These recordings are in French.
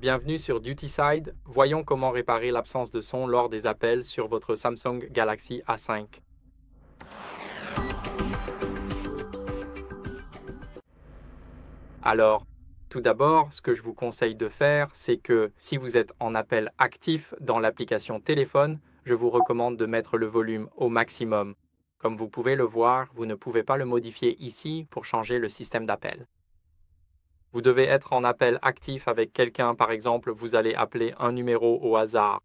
Bienvenue sur DutySide. Voyons comment réparer l'absence de son lors des appels sur votre Samsung Galaxy A5. Alors, tout d'abord, ce que je vous conseille de faire, c'est que si vous êtes en appel actif dans l'application téléphone, je vous recommande de mettre le volume au maximum. Comme vous pouvez le voir, vous ne pouvez pas le modifier ici pour changer le système d'appel. Vous devez être en appel actif avec quelqu'un, par exemple, vous allez appeler un numéro au hasard.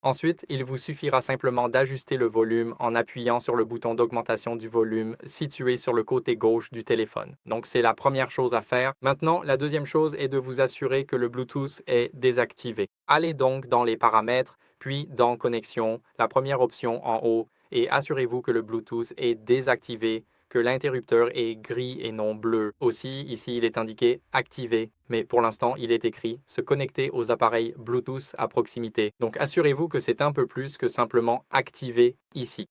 Ensuite, il vous suffira simplement d'ajuster le volume en appuyant sur le bouton d'augmentation du volume situé sur le côté gauche du téléphone. Donc, c'est la première chose à faire. Maintenant, la deuxième chose est de vous assurer que le Bluetooth est désactivé. Allez donc dans les paramètres, puis dans Connexion, la première option en haut, et assurez-vous que le Bluetooth est désactivé, que l'interrupteur est gris et non bleu. Aussi, ici, il est indiqué activé, mais pour l'instant, il est écrit se connecter aux appareils Bluetooth à proximité. Donc, assurez-vous que c'est un peu plus que simplement activé ici.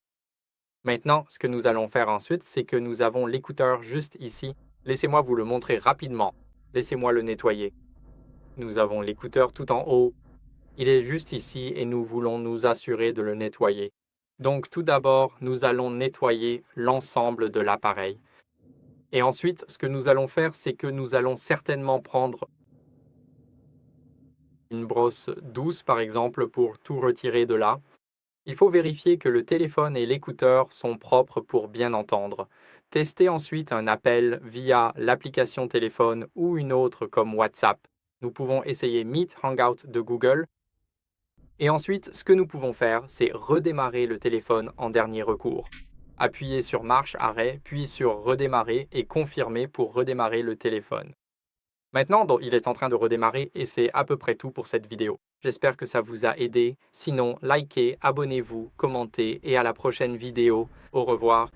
Maintenant, ce que nous allons faire ensuite, c'est que nous avons l'écouteur juste ici. Laissez-moi vous le montrer rapidement. Laissez-moi le nettoyer. Nous avons l'écouteur tout en haut. Il est juste ici et nous voulons nous assurer de le nettoyer. Donc, tout d'abord, nous allons nettoyer l'ensemble de l'appareil. Et ensuite, ce que nous allons faire, c'est que nous allons certainement prendre une brosse douce, par exemple, pour tout retirer de là. Il faut vérifier que le téléphone et l'écouteur sont propres pour bien entendre. Testez ensuite un appel via l'application téléphone ou une autre comme WhatsApp. Nous pouvons essayer Meet Hangout de Google. Et ensuite, ce que nous pouvons faire, c'est redémarrer le téléphone en dernier recours. Appuyez sur marche arrêt, puis sur redémarrer et confirmer pour redémarrer le téléphone. Maintenant, il est en train de redémarrer et c'est à peu près tout pour cette vidéo. J'espère que ça vous a aidé. Sinon, likez, abonnez-vous, commentez et à la prochaine vidéo. Au revoir.